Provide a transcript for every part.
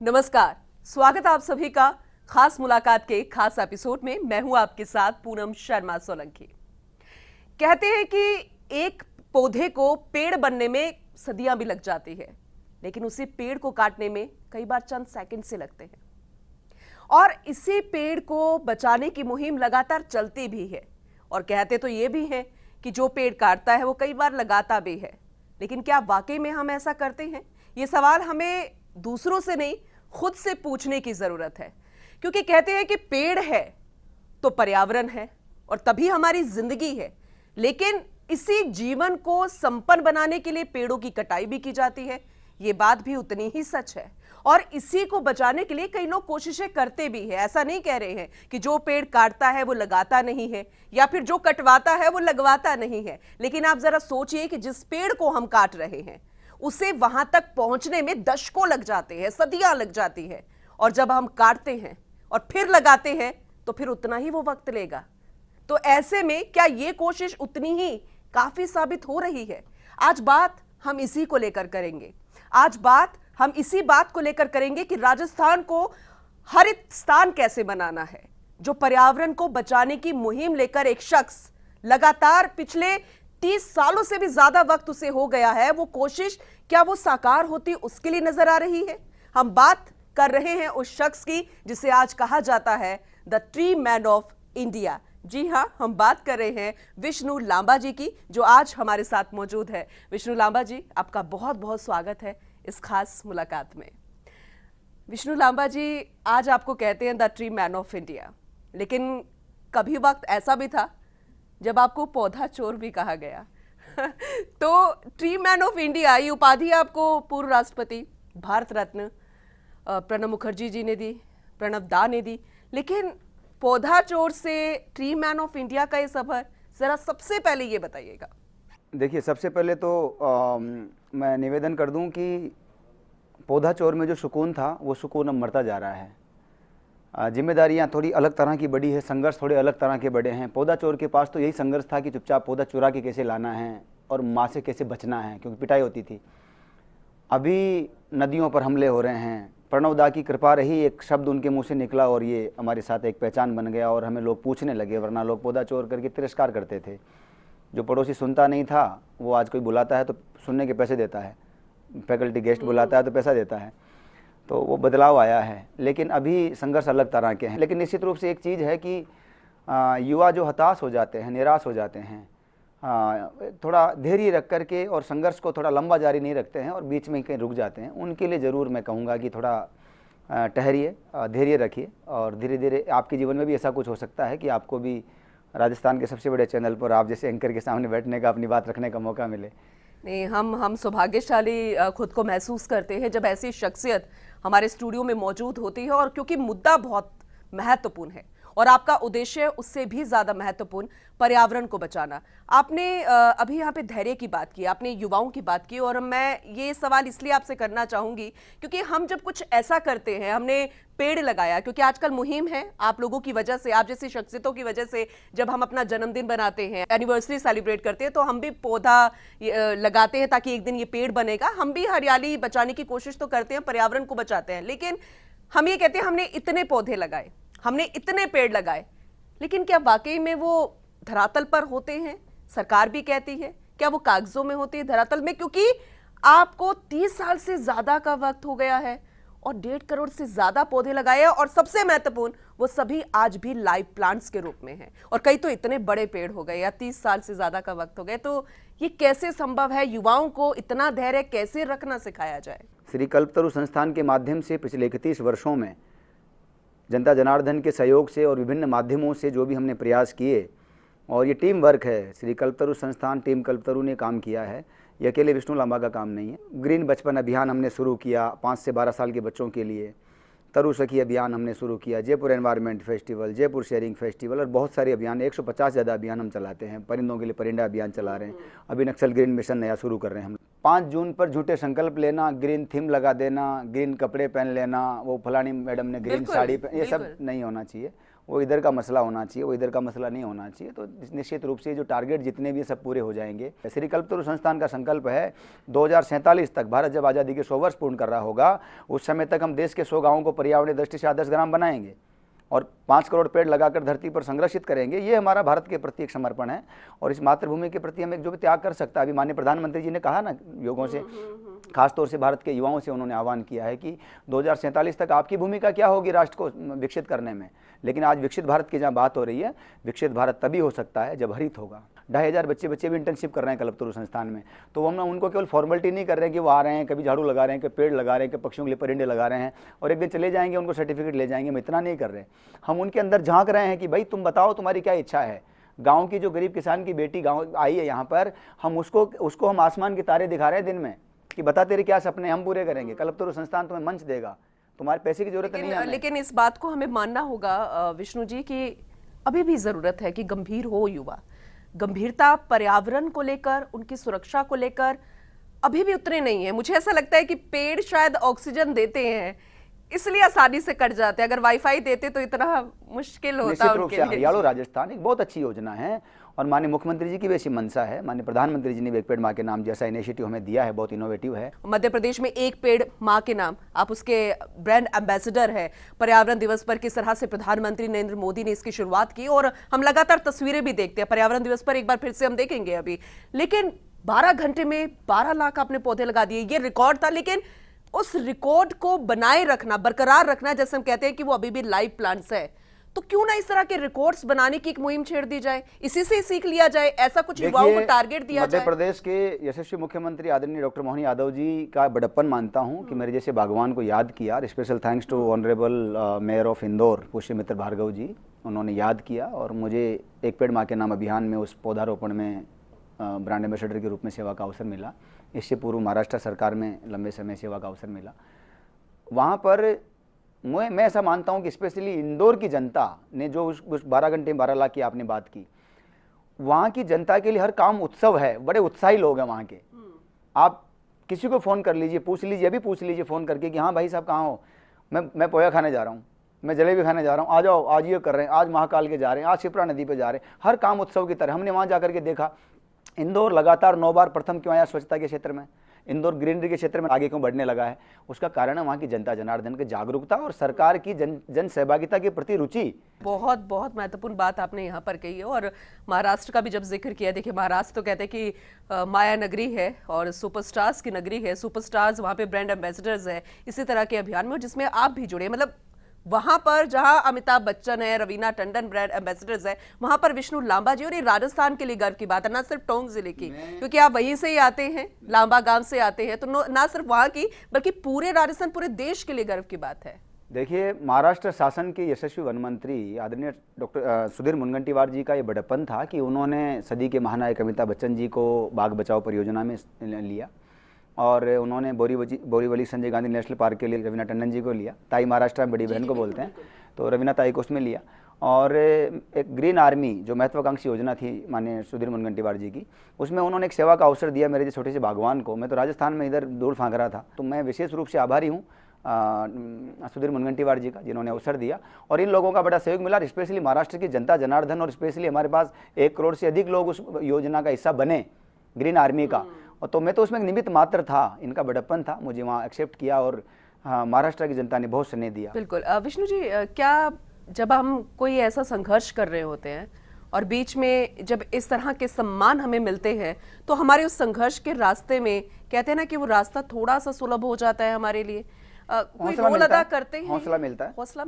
नमस्कार, स्वागत आप सभी का खास मुलाकात के खास एपिसोड में। मैं हूं आपके साथ पूनम शर्मा सोलंकी। कहते हैं कि एक पौधे को पेड़ बनने में सदियां भी लग जाती है, लेकिन उसी पेड़ को काटने में कई बार चंद सेकंड से लगते हैं। और इसी पेड़ को बचाने की मुहिम लगातार चलती भी है। और कहते तो ये भी हैं कि जो पेड़ काटता है वो कई बार लगाता भी है। लेकिन क्या वाकई में हम ऐसा करते हैं? ये सवाल हमें दूसरों से नहीं, खुद से पूछने की जरूरत है। क्योंकि कहते हैं कि पेड़ है तो पर्यावरण है और तभी हमारी जिंदगी है। लेकिन इसी जीवन को संपन्न बनाने के लिए पेड़ों की कटाई भी की जाती है। ये बात भी उतनी ही सच है। और इसी को बचाने के लिए कई लोग कोशिशें करते भी हैं। ऐसा नहीं कह रहे हैं कि जो पेड़ काटता है वो लगाता नहीं है, या फिर जो कटवाता है वो लगवाता नहीं है। लेकिन आप जरा सोचिए कि जिस पेड़ को हम काट रहे हैं उसे वहां तक पहुंचने में दशकों लग जाते हैं, सदियां लग जाती है। और जब हम काटते हैं और फिर लगाते हैं तो फिर उतना ही वो वक्त लेगा। तो ऐसे में क्या ये कोशिश उतनी ही काफी साबित हो रही है? आज बात हम इसी को लेकर करेंगे। आज बात हम इसी बात को लेकर करेंगे कि राजस्थान को हरित स्थान कैसे बनाना है। जो पर्यावरण को बचाने की मुहिम लेकर एक शख्स लगातार पिछले 30 सालों से भी ज्यादा वक्त उसे हो गया है, वो कोशिश क्या वो साकार होती उसके लिए नजर आ रही है? हम बात कर रहे हैं उस शख्स की जिसे आज कहा जाता है the tree man of India. जी हां, हम बात कर रहे हैं विष्णु लांबा जी की, जो आज हमारे साथ मौजूद है। विष्णु लांबा जी, आपका बहुत बहुत स्वागत है इस खास मुलाकात में। विष्णु लांबा जी, आज आपको कहते हैं the tree man of India, लेकिन कभी वक्त ऐसा भी था जब आपको पौधा चोर भी कहा गया। तो ट्री मैन ऑफ इंडिया ये उपाधि आपको पूर्व राष्ट्रपति भारत रत्न प्रणब मुखर्जी जी ने दी, प्रणब दा ने दी। लेकिन पौधा चोर से ट्री मैन ऑफ इंडिया का ये सफर, जरा सबसे पहले ये बताइएगा। देखिए, सबसे पहले तो मैं निवेदन कर दूं कि पौधा चोर में जो सुकून था वो सुकून अब मरता जा रहा है। जिम्मेदारियां थोड़ी अलग तरह की बड़ी है, संघर्ष थोड़े अलग तरह के बड़े हैं। पौधा चोर के पास तो यही संघर्ष था कि चुपचाप पौधा चुरा के कैसे लाना है और माँ से कैसे बचना है, क्योंकि पिटाई होती थी। अभी नदियों पर हमले हो रहे हैं। प्रणव दा की कृपा रही, एक शब्द उनके मुंह से निकला और ये हमारे साथ एक पहचान बन गया और हमें लोग पूछने लगे, वरना लोग पौधा चोर करके तिरस्कार करते थे। जो पड़ोसी सुनता नहीं था वो आज कोई बुलाता है तो सुनने के पैसे देता है, फैकल्टी गेस्ट बुलाता है तो पैसा देता है। तो वो बदलाव आया है, लेकिन अभी संघर्ष अलग तरह के हैं। लेकिन निश्चित रूप से एक चीज़ है कि युवा जो हताश हो जाते हैं, निराश हो जाते हैं, थोड़ा धैर्य रख करके और संघर्ष को थोड़ा लंबा जारी नहीं रखते हैं और बीच में कहीं रुक जाते हैं, उनके लिए ज़रूर मैं कहूँगा कि थोड़ा ठहरिए, धैर्य रखिए और धीरे धीरे आपके जीवन में भी ऐसा कुछ हो सकता है कि आपको भी राजस्थान के सबसे बड़े चैनल पर आप जैसे एंकर के सामने बैठने का, अपनी बात रखने का मौका मिले। नहीं, हम सौभाग्यशाली खुद को महसूस करते हैं जब ऐसी शख्सियत हमारे स्टूडियो में मौजूद होती है। और क्योंकि मुद्दा बहुत महत्वपूर्ण है और आपका उद्देश्य उससे भी ज्यादा महत्वपूर्ण, पर्यावरण को बचाना। आपने अभी यहाँ पे धैर्य की बात की, आपने युवाओं की बात की, और मैं ये सवाल इसलिए आपसे करना चाहूंगी क्योंकि हम जब कुछ ऐसा करते हैं, हमने पेड़ लगाया, क्योंकि आजकल मुहिम है आप लोगों की वजह से, आप जैसी शख्सियतों की वजह से, जब हम अपना जन्मदिन बनाते हैं, एनिवर्सरी सेलिब्रेट करते हैं, तो हम भी पौधा लगाते हैं ताकि एक दिन ये पेड़ बनेगा। हम भी हरियाली बचाने की कोशिश तो करते हैं, पर्यावरण को बचाते हैं। लेकिन हम ये कहते हैं हमने इतने पौधे लगाए, हमने इतने पेड़ लगाए, लेकिन क्या वाकई में वो धरातल पर होते हैं? सरकार भी कहती है, क्या वो कागजों में होती है धरातल में? क्योंकि आपको 30 साल से ज्यादा का वक्त हो गया है और 1.5 करोड़ से ज्यादा पौधे लगाए हैं, और सबसे महत्वपूर्ण वो सभी आज भी लाइव प्लांट्स के रूप में हैं। और कई तो इतने बड़े पेड़ हो गए या 30 साल से ज्यादा का वक्त हो गए। तो ये कैसे संभव है? युवाओं को इतना धैर्य कैसे रखना सिखाया जाए? श्री कल्पतरु संस्थान के माध्यम से पिछले 31 वर्षों में जनता जनार्दन के सहयोग से और विभिन्न माध्यमों से जो भी हमने प्रयास किए, और ये टीम वर्क है, श्री कल्पतरु संस्थान टीम कल्पतरु ने काम किया है, ये अकेले विष्णु लांबा का काम नहीं है। ग्रीन बचपन अभियान हमने शुरू किया 5 से 12 साल के बच्चों के लिए, तरु सखी अभियान हमने शुरू किया, Jaipur environment festival, Jaipur sharing festival और बहुत सारे अभियान, 150 ज़्यादा अभियान हम चलाते हैं। परिंदों के लिए परिंदा अभियान चला रहे हैं। अभी नक्सल ग्रीन मिशन नया शुरू कर रहे हैं हम। 5 जून पर झूठे संकल्प लेना, ग्रीन थीम लगा देना, ग्रीन कपड़े पहन लेना, वो फलानी मैडम ने ग्रीन साड़ी पहन, ये सब नहीं होना चाहिए। वो इधर का मसला होना चाहिए, वो इधर का मसला नहीं होना चाहिए। तो निश्चित रूप से जो टारगेट जितने भी सब पूरे हो जाएंगे। श्री कल्पतरु संस्थान का संकल्प है 2047 तक, भारत जब आज़ादी के 100 वर्ष पूर्ण कर रहा होगा, उस समय तक हम देश के 100 गाँवों को पर्यावरणीय दृष्टि से आदर्श ग्राम बनाएंगे और 5 करोड़ पेड़ लगाकर धरती पर संरक्षित करेंगे। ये हमारा भारत के प्रति एक समर्पण है और इस मातृभूमि के प्रति हम एक जो भी त्याग कर सकता है। अभी माननीय प्रधानमंत्री जी ने कहा ना लोगों से, खासतौर से भारत के युवाओं से उन्होंने आह्वान किया है कि 2047 तक आपकी भूमिका क्या होगी राष्ट्र को विकसित करने में। लेकिन आज विकसित भारत की जहाँ बात हो रही है, विकसित भारत तभी हो सकता है जब हरित होगा। 2,500 बच्चे भी इंटर्नशिप कर रहे हैं कल्पतरु संस्थान में। तो हम उनको केवल फॉर्मेलिटी नहीं कर रहे हैं कि वो आ रहे हैं, कभी झाड़ू लगा रहे हैं, कभी पेड़ लगा रहे हैं, कभी पक्षियों के लिए परिंदे लगा रहे हैं और एक दिन चले जाएंगे, उनको सर्टिफिकेट ले जाएंगे। हम इतना नहीं कर रहे, हम उनके अंदर झांक रहे हैं कि भाई तुम बताओ तुम्हारी क्या इच्छा है। गाँव की जो गरीब किसान की बेटी गाँव आई है यहाँ पर, हम उसको हम आसमान के तारे दिखा रहे हैं दिन में कि बता तेरे क्या सपने, हम पूरे करेंगे। कल्पतरु संस्थान तुम्हें मंच देगा, तुम्हारे पैसे की जरूरत नहीं है। लेकिन इस बात को हमें मानना होगा विष्णु जी कि अभी भी जरूरत है कि गंभीर हो युवा। गंभीरता पर्यावरण को लेकर, उनकी सुरक्षा को लेकर अभी भी उतने नहीं है। मुझे ऐसा लगता है कि पेड़ शायद ऑक्सीजन देते हैं, इसलिए आसानी से कट जाते हैं। अगर वाईफाई देते तो इतना मुश्किल होता उनके लिए। हरियाणा राजस्थान एक बहुत अच्छी योजना है और माननीय मुख्यमंत्री जी की भी ऐसी मंशा है। माननीय प्रधानमंत्री जी ने भी एक पेड़ माँ के नाम जैसा इनिशिएटिव हमें दिया है, बहुत इनोवेटिव है। मध्य प्रदेश में एक पेड़ माँ के नाम, आप उसके ब्रांड एम्बेसडर है। पर्यावरण दिवस पर किस तरह से प्रधानमंत्री नरेंद्र मोदी ने इसकी शुरुआत की और हम लगातार तस्वीरें भी देखते हैं। पर्यावरण दिवस पर एक बार फिर से हम देखेंगे अभी। लेकिन 12 घंटे में 12 लाख आपने पौधे लगा दिए, ये रिकॉर्ड था। लेकिन उस रिकॉर्ड को बनाए रखना, बरकरार रखना, जैसे हम कहते हैं कि वो अभी भी लाइव प्लांट्स है, तो क्यों ना इस तरह के रिकॉर्ड्स बनाने की एक मुहिम छेड़ दी जाए, इसी से सीख लिया जाए, ऐसा कुछ युवाओं को टारगेट दिया जाए। मध्य प्रदेश के यशस्वी मुख्यमंत्री आदरणीय डॉक्टर मोहन यादव जी का बड़प्पन मानता हूं कि मेरे जैसे बागवान को याद किया। Special thanks to honourable mayor of Indore Pushyamitra Bhargav ji, उन्होंने याद किया और मुझे एक पेड़ माँ के नाम अभियान में उस पौधारोपण में ब्रांड एम्बेसडर के रूप में सेवा का अवसर मिला। इससे पूर्व महाराष्ट्र सरकार में लंबे समय सेवा का अवसर मिला। वहाँ पर मैं ऐसा मानता हूँ कि स्पेशली इंदौर की जनता ने जो उस 12 घंटे में 12 लाख की आपने बात की, वहाँ की जनता के लिए हर काम उत्सव है। बड़े उत्साही लोग हैं वहाँ के। आप किसी को फ़ोन कर लीजिए, पूछ लीजिए, अभी पूछ लीजिए फ़ोन करके कि हाँ भाई साहब कहाँ हो, मैं पोया खाने जा रहा हूँ, मैं जलेबी खाने जा रहा हूँ, आ जाओ, आज ये कर रहे हैं, आज महाकाल के जा रहे हैं, आज शिप्रा नदी पे जा रहे हैं। हर काम उत्सव की तरह। हमने वहाँ जा करके देखा इंदौर लगातार 9 बार प्रथम क्यों आया स्वच्छता के क्षेत्र में, इंदौर ग्रीनरी के क्षेत्र में आगे क्यों बढ़ने लगा है। उसका कारण है वहाँ की जनता जनार्दन की जागरूकता और सरकार की जन सहभागिता के प्रति रुचि। बहुत बहुत महत्वपूर्ण बात आपने यहाँ पर कही है। और महाराष्ट्र का भी जब जिक्र किया, देखिए महाराष्ट्र तो कहते हैं कि माया नगरी है और सुपरस्टार्स की नगरी है। सुपरस्टार्स वहाँ पे ब्रांड एम्बेसडर्स है इसी तरह के अभियान में, जिसमें आप भी जुड़े। मतलब वहां पर जहां अमिताभ बच्चन है, रवीना टंडन ब्रांड एम्बेसडर्स है, वहां पर विष्णु लांबा जी। और ये राजस्थान के लिए गर्व की बात है, ना सिर्फ टोंक जिले की, क्योंकि आप वहीं से ही आते हैं, लांबा गांव से आते हैं, तो ना सिर्फ वहां की बल्कि पूरे राजस्थान, पूरे देश के लिए गर्व की बात है। देखिए, महाराष्ट्र शासन के यशस्वी वन मंत्री आदरणीय डॉक्टर सुधीर मुनगंटीवार जी का ये बड़प्पन था कि उन्होंने सदी के महानायक अमिताभ बच्चन जी को बाघ बचाओ परियोजना में लिया और उन्होंने बोरीवली संजय गांधी नेशनल पार्क के लिए रवीना टंडन जी को लिया। ताई महाराष्ट्र में बड़ी बहन को बोलते हैं, तो रवीना ताई को उसमें लिया। और एक ग्रीन आर्मी जो महत्वाकांक्षी योजना थी माननीय सुधीर मुनगंटीवार जी की, उसमें उन्होंने एक सेवा का अवसर दिया मेरे जो छोटे से बागवान को। मैं तो राजस्थान में इधर दूर फांक रहा था, तो मैं विशेष रूप से आभारी हूँ सुधीर मुनगंटीवार जी का, जिन्होंने अवसर दिया और इन लोगों का बड़ा सहयोग मिला। स्पेशली महाराष्ट्र की जनता जनार्दन और स्पेशली हमारे पास 1 करोड़ से अधिक लोग उस योजना का हिस्सा बने, ग्रीन आर्मी का। और तो मैं तो उसमें निमित्त मात्र था, इनका बड़प्पन था, मुझे वहाँ एक्सेप्ट किया और महाराष्ट्र की जनता ने बहुत स्नेह दिया। बिल्कुल। विष्णु जी, क्या जब हम कोई ऐसा संघर्ष कर रहे होते हैं और बीच में जब इस तरह के सम्मान हमें मिलते हैं, तो हमारे उस संघर्ष के रास्ते में कहते हैं ना कि वो रास्ता थोड़ा सा सुलभ हो जाता है हमारे लिए, कोई रोल अदा करते हैं, हौसला मिलता है, हौसला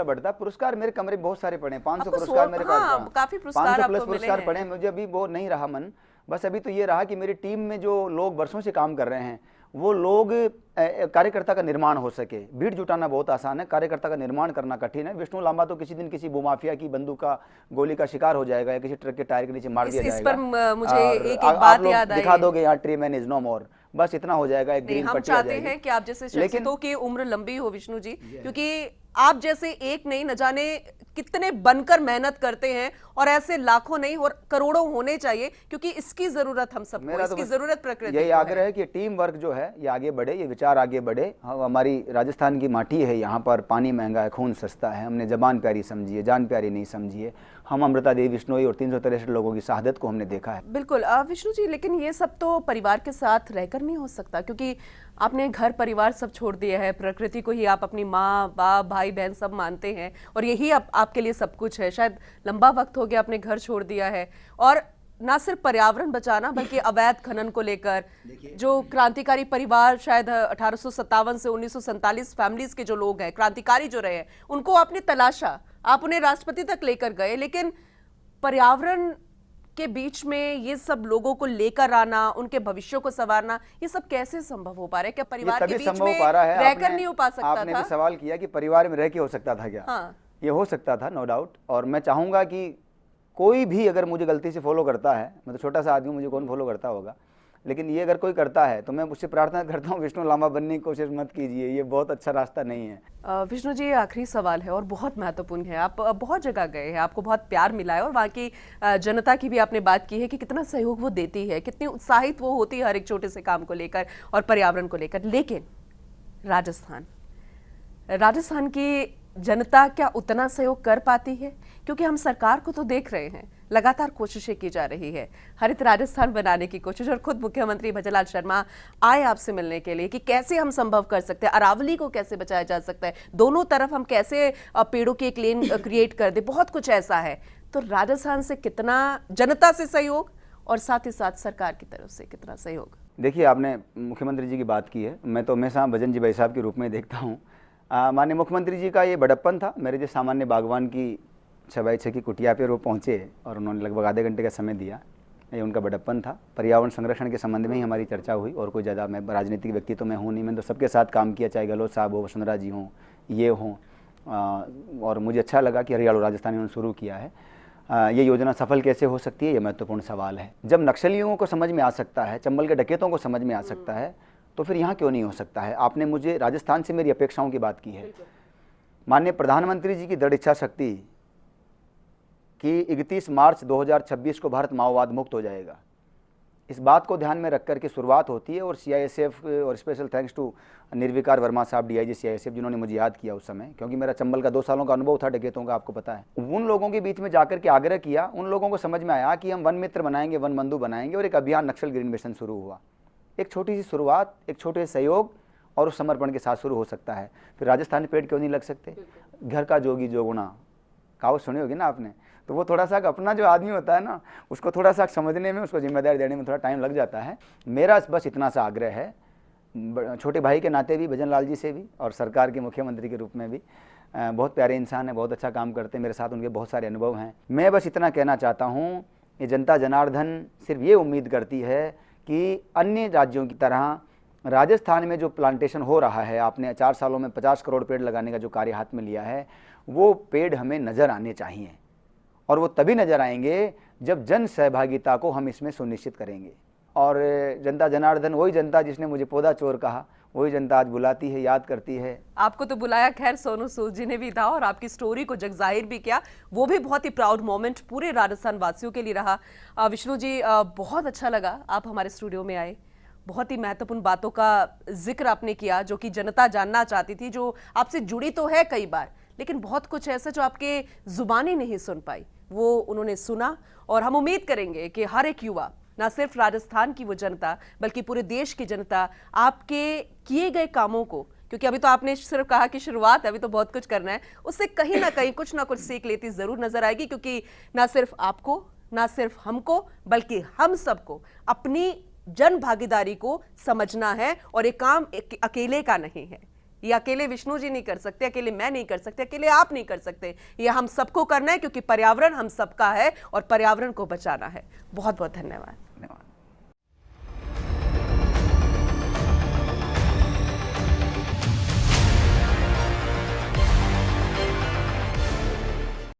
बढ़ता है। पुरस्कार मेरे कमरे बहुत सारे पड़े हैं, 500 पुरस्कार मेरे पास, काफी पुरस्कार 500 प्लस पुरस्कार पड़े हैं। मुझे अभी वो नहीं रहा मन, बस अभी तो ये रहा कि मेरी टीम में जो लोग वर्षों से काम कर रहे हैं, वो लोग कार्यकर्ता का निर्माण हो सके। भीड़ जुटाना बहुत आसान है, कार्यकर्ता का निर्माण करना कठिन है। विष्णु लांबा तो किसी दिन किसी भूमाफिया की बंदूक का गोली का शिकार हो जाएगा या किसी ट्रक के टायर के नीचे मार दिया जाएगा। इस पर मुझे एक बात याद आई, दिखा दोगे यहाँ ट्री मैन इज नो मोर, बस इतना हो जाएगा। एक ग्रीन हम चाहते हैं कि आप जैसे शख्सियतों की उम्र लंबी हो विष्णु जी, क्योंकि आप जैसे एक नहीं, न जाने कितने बनकर मेहनत करते हैं, और ऐसे लाखों नहीं और करोड़ों होने चाहिए, क्योंकि इसकी जरूरत हम सबको, इसकी जरूरत प्रकृति यही को आग्रह है कि टीम वर्क जो है ये आगे बढ़े, ये विचार आगे बढ़े। हमारी राजस्थान की माटी है, यहाँ पर पानी महंगा है, खून सस्ता है, हमने जबान प्यारी समझी है, जान प्यारी नहीं समझी है। हम अमृता देवी बिश्नोई और 363 लोगों की शहादत को हमने देखा है। बिल्कुल विष्णु जी, लेकिन ये सब तो परिवार के साथ रहकर नहीं हो सकता, क्योंकि आपने घर परिवार सब छोड़ दिया है, प्रकृति को ही आप अपनी माँ बाप भाई बहन सब मानते हैं, और यही आपके लिए सब कुछ है। शायद लंबा वक्त हो गया आपने घर छोड़ दिया है, और ना सिर्फ पर्यावरण बचाना बल्कि अवैध खनन को लेकर जो क्रांतिकारी परिवार शायद 1857 से 1947 फैमिलीज के जो लोग हैं, क्रांतिकारी जो रहे हैं, उनको आपने तलाशा, आप उन्हें राष्ट्रपति तक लेकर गए, लेकिन पर्यावरण के बीच में ये सब लोगों को लेकर आना, उनके भविष्य को संवारना, ये सब कैसे संभव हो पा रहा है? क्या परिवार के बीच में रहकर नहीं हो पा सकता था? आपने भी सवाल किया कि परिवार में रह के हो सकता था क्या? हाँ। ये हो सकता था, नो डाउट। और मैं चाहूंगा कि कोई भी अगर मुझे गलती से फॉलो करता है, मैं तो छोटा सा आदमी, मुझे कौन फॉलो करता होगा, लेकिन ये अगर कोई करता है तो मैं उससे प्रार्थना करता हूँ, विष्णु लामा बनने की कोशिश मत कीजिए, ये बहुत अच्छा रास्ता नहीं है। विष्णु जी, आखिरी सवाल है और बहुत महत्वपूर्ण है। आप बहुत जगह गए हैं, आपको बहुत प्यार मिला है, और वहाँ की जनता की भी आपने बात की है कि कितना सहयोग वो देती है, कितनी उत्साहित वो होती है हर एक छोटे से काम को लेकर और पर्यावरण को लेकर। लेकिन राजस्थान की जनता क्या उतना सहयोग कर पाती है? क्योंकि हम सरकार को तो देख रहे हैं, लगातार कोशिशें की जा रही है हरित राजस्थान बनाने की कोशिश, और खुद मुख्यमंत्री भजनलाल शर्मा आए आपसे मिलने के लिए कि कैसे हम संभव कर सकते हैं, अरावली को कैसे बचाया जा सकता है, दोनों तरफ हम कैसे पेड़ों की एक लेन क्रिएट कर दे, बहुत कुछ ऐसा है। तो राजस्थान से कितना जनता से सहयोग और साथ ही साथ सरकार की तरफ से कितना सहयोग? देखिए, आपने मुख्यमंत्री जी की बात की है, मैं तो हमेशा भजन जी भाई साहब के रूप में देखता हूँ। माननीय मुख्यमंत्री जी का ये बड़प्पन था। मेरे जो सामान्य बागवान की 6x6 की कुटिया पर वो पहुँचे और उन्होंने लगभग आधे घंटे का समय दिया, ये उनका बड़प्पन था। पर्यावरण संरक्षण के संबंध में ही हमारी चर्चा हुई, और कोई ज़्यादा, मैं राजनीतिक व्यक्ति तो मैं हूँ नहीं, मैंने तो सबके साथ काम किया, चाहे गहलोत साहब हो, वसुंधरा जी हों, ये हों, और मुझे अच्छा लगा कि हरियाणा राजस्थान इन्होंने शुरू किया है। ये योजना सफल कैसे हो सकती है, ये महत्वपूर्ण सवाल है। जब नक्सलियों को समझ में आ सकता है, चंबल के डकैतों को समझ में आ सकता है, तो फिर यहाँ क्यों नहीं हो सकता है? आपने मुझे राजस्थान से मेरी अपेक्षाओं की बात की है। माननीय प्रधानमंत्री जी की दृढ़ इच्छा शक्ति कि 31 मार्च 2026 को भारत माओवाद मुक्त हो जाएगा, इस बात को ध्यान में रख कर के शुरुआत होती है। और CISF और स्पेशल थैंक्स टू निर्विकार वर्मा साहब, DIG CISF, जिन्होंने मुझे याद किया उस समय, क्योंकि मेरा चंबल का 2 सालों का अनुभव था डकैतों का, आपको पता है। उन लोगों के बीच में जाकर के आग्रह किया, उन लोगों को समझ में आया कि हम वन मित्र बनाएंगे, वन बंधु बनाएंगे, और एक अभियान नक्सल ग्रीन मिशन शुरू हुआ। एक छोटी सी शुरुआत, एक छोटे सहयोग और उस समर्पण के साथ शुरू हो सकता है। फिर राजस्थान में पेड़ क्यों नहीं लग सकते? घर का जोगी जोगुना कहावत सुनी होगी ना आपने, तो वो थोड़ा सा अपना जो आदमी होता है ना, उसको थोड़ा सा समझने में, उसको जिम्मेदारी देने में थोड़ा टाइम लग जाता है। मेरा बस इतना सा आग्रह है, छोटे भाई के नाते भी, भजन लाल जी से भी, और सरकार के मुख्यमंत्री के रूप में भी। बहुत प्यारे इंसान हैं, बहुत अच्छा काम करते हैं, मेरे साथ उनके बहुत सारे अनुभव हैं। मैं बस इतना कहना चाहता हूँ, ये जनता जनार्दन सिर्फ ये उम्मीद करती है कि अन्य राज्यों की तरह राजस्थान में जो प्लांटेशन हो रहा है, आपने 4 सालों में 50 करोड़ पेड़ लगाने का जो कार्य हाथ में लिया है, वो पेड़ हमें नज़र आने चाहिए, और वो तभी नज़र आएंगे जब जन सहभागिता को हम इसमें सुनिश्चित करेंगे। और जनता जनार्दन, वही जनता जिसने मुझे पौधा चोर कहा, वही जनता आज बुलाती है, याद करती है। आपको तो बुलाया खैर सोनू सूद जी ने भी था, और आपकी स्टोरी को जगजाहिर भी किया, वो भी बहुत ही प्राउड मोमेंट पूरे राजस्थान वासियों के लिए रहा। विष्णु जी, बहुत अच्छा लगा आप हमारे स्टूडियो में आए, बहुत ही महत्वपूर्ण बातों का जिक्र आपने किया जो कि जनता जानना चाहती थी, जो आपसे जुड़ी तो है कई बार, लेकिन बहुत कुछ ऐसा जो आपके जुबानी नहीं सुन पाई, वो उन्होंने सुना। और हम उम्मीद करेंगे कि हर एक युवा, ना सिर्फ राजस्थान की वो जनता बल्कि पूरे देश की जनता, आपके किए गए कामों को, क्योंकि अभी तो आपने सिर्फ कहा कि शुरुआत है, अभी तो बहुत कुछ करना है, उससे कहीं ना कहीं कुछ ना कुछ सीख लेती जरूर नजर आएगी। क्योंकि ना सिर्फ आपको, ना सिर्फ हमको, बल्कि हम सबको अपनी जन भागीदारी को समझना है, और ये काम अकेले का नहीं है। ये अकेले विष्णु जी नहीं कर सकते, अकेले मैं नहीं कर सकते, अकेले आप नहीं कर सकते, ये हम सबको करना है, क्योंकि पर्यावरण हम सबका है और पर्यावरण को बचाना है। बहुत बहुत धन्यवाद।